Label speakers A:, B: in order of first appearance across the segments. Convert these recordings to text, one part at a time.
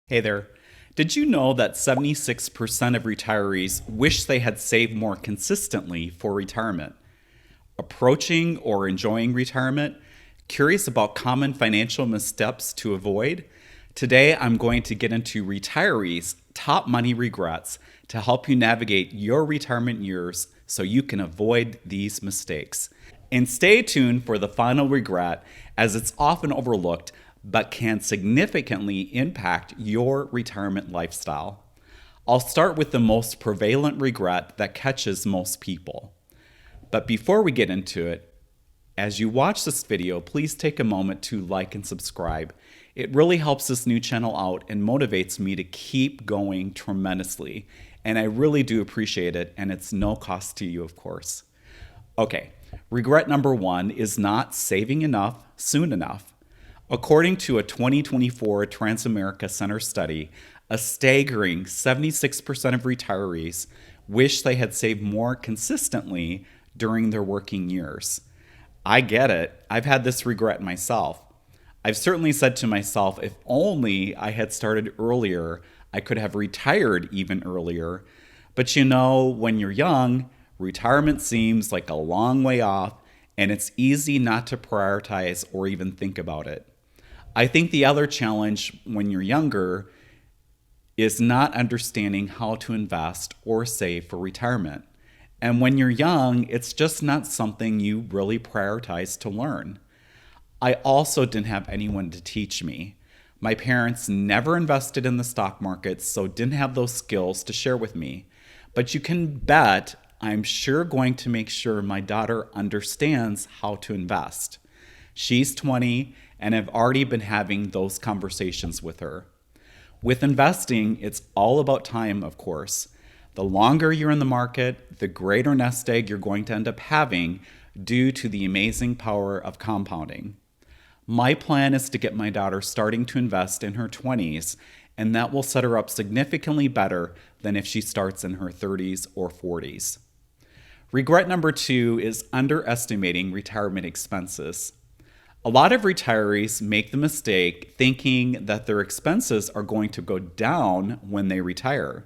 A: Hey there. Did you know that 76% of retirees wish they had saved more consistently for retirement? Approaching or enjoying retirement? Curious about common financial missteps to avoid? Today, I'm going to get into retirees' top money regrets to help you navigate your retirement years so you can avoid these mistakes. And stay tuned for the final regret, as it's often overlooked but can significantly impact your retirement lifestyle. I'll start with the most prevalent regret that catches most people. But before we get into it, as you watch this video, please take a moment to like and subscribe. It really helps this new channel out and motivates me to keep going tremendously. And I really do appreciate it, and it's no cost to you, of course. Okay, regret number one is not saving enough soon enough. According to a 2024 Transamerica Center study, a staggering 76% of retirees wish they had saved more consistently during their working years. I get it. I've had this regret myself. I've certainly said to myself, if only I had started earlier, I could have retired even earlier. But you know, when you're young, retirement seems like a long way off, and it's easy not to prioritize or even think about it. I think the other challenge when you're younger is not understanding how to invest or save for retirement. And when you're young, it's just not something you really prioritize to learn. I also didn't have anyone to teach me. My parents never invested in the stock market, so didn't have those skills to share with me. But you can bet I'm sure going to make sure my daughter understands how to invest. She's 20, and I've already been having those conversations with her. With investing, it's all about time, of course. The longer you're in the market, the greater nest egg you're going to end up having due to the amazing power of compounding. My plan is to get my daughter starting to invest in her 20s, and that will set her up significantly better than if she starts in her 30s or 40s. Regret number two is underestimating retirement expenses. A lot of retirees make the mistake thinking that their expenses are going to go down when they retire.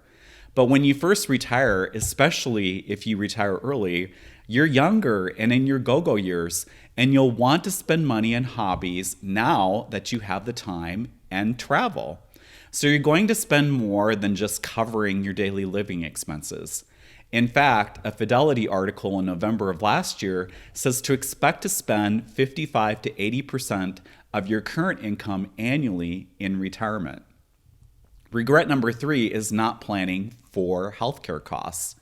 A: But when you first retire, especially if you retire early, you're younger and in your go-go years, and you'll want to spend money on hobbies now that you have the time and travel. So you're going to spend more than just covering your daily living expenses. In fact, a Fidelity article in November of last year says to expect to spend 55 to 80% of your current income annually in retirement. Regret number three is not planning for healthcare costs.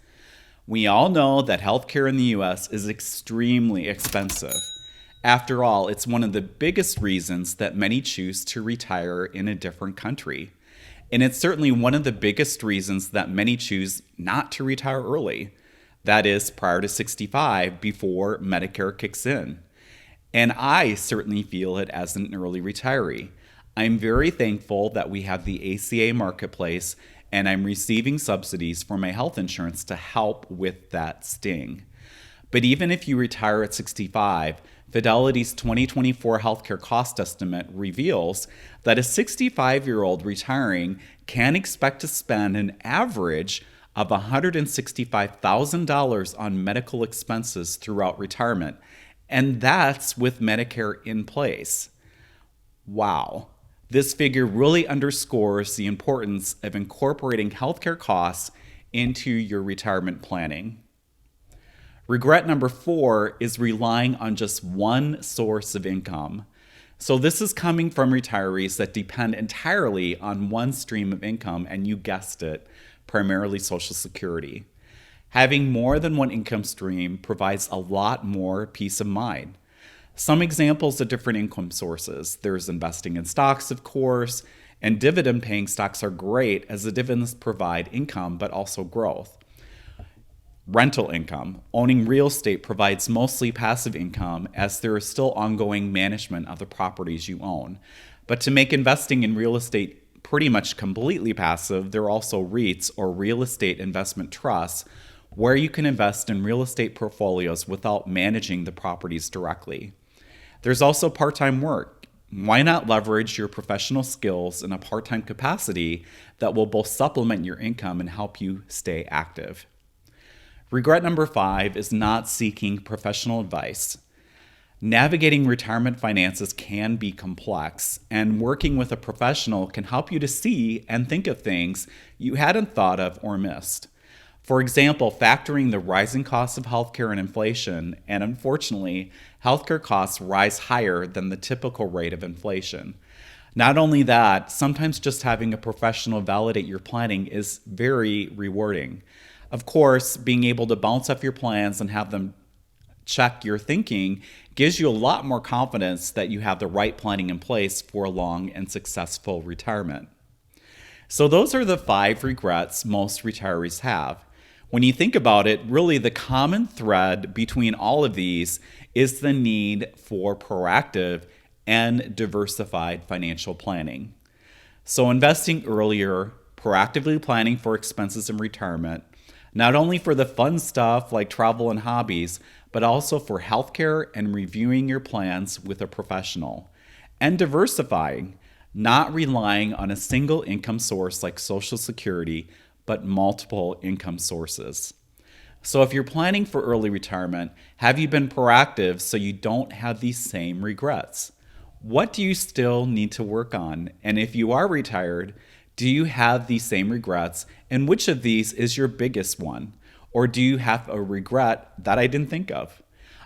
A: We all know that healthcare in the US is extremely expensive. After all, it's one of the biggest reasons that many choose to retire in a different country. And it's certainly one of the biggest reasons that many choose not to retire early. That is, prior to 65, before Medicare kicks in. And I certainly feel it as an early retiree. I'm very thankful that we have the ACA marketplace, and I'm receiving subsidies for my health insurance to help with that sting. But even if you retire at 65, Fidelity's 2024 healthcare cost estimate reveals that a 65-year-old retiring can expect to spend an average of $165,000 on medical expenses throughout retirement, and that's with Medicare in place. Wow. This figure really underscores the importance of incorporating healthcare costs into your retirement planning. Regret number four is relying on just one source of income. So this is coming from retirees that depend entirely on one stream of income, and you guessed it, primarily Social Security. Having more than one income stream provides a lot more peace of mind. Some examples of different income sources. There's investing in stocks, of course, and dividend-paying stocks are great as the dividends provide income but also growth. Rental income. Owning real estate provides mostly passive income as there is still ongoing management of the properties you own. But to make investing in real estate pretty much completely passive, there are also REITs, or real estate investment trusts, where you can invest in real estate portfolios without managing the properties directly. There's also part-time work. Why not leverage your professional skills in a part-time capacity that will both supplement your income and help you stay active? Regret number 5 is not seeking professional advice. Navigating retirement finances can be complex, and working with a professional can help you to see and think of things you hadn't thought of or missed. For example, factoring the rising costs of healthcare and inflation, and unfortunately, healthcare costs rise higher than the typical rate of inflation. Not only that, sometimes just having a professional validate your planning is very rewarding. Of course, being able to bounce off your plans and have them check your thinking gives you a lot more confidence that you have the right planning in place for a long and successful retirement. So those are the 5 regrets most retirees have. When you think about it, really the common thread between all of these is the need for proactive and diversified financial planning. So investing earlier, proactively planning for expenses in retirement, not only for the fun stuff like travel and hobbies, but also for healthcare and reviewing your plans with a professional. And diversifying, not relying on a single income source like Social Security, but multiple income sources. So if you're planning for early retirement, have you been proactive so you don't have these same regrets? What do you still need to work on? And if you are retired, do you have these same regrets? And which of these is your biggest one? Or do you have a regret that I didn't think of?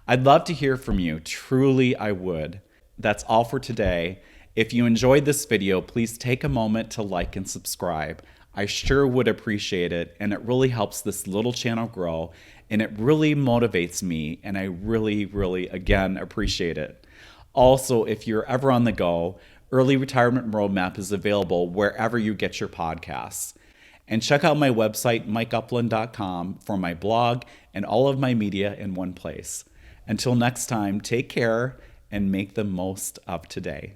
A: I'd love to hear from you. Truly, I would. That's all for today. If you enjoyed this video, please take a moment to like and subscribe. I sure would appreciate it, and it really helps this little channel grow, and it really motivates me, and I really, again, appreciate it. Also, if you're ever on the go, Early Retirement Roadmap is available wherever you get your podcasts. And check out my website, mikeupland.com, for my blog and all of my media in one place. Until next time, take care and make the most of today.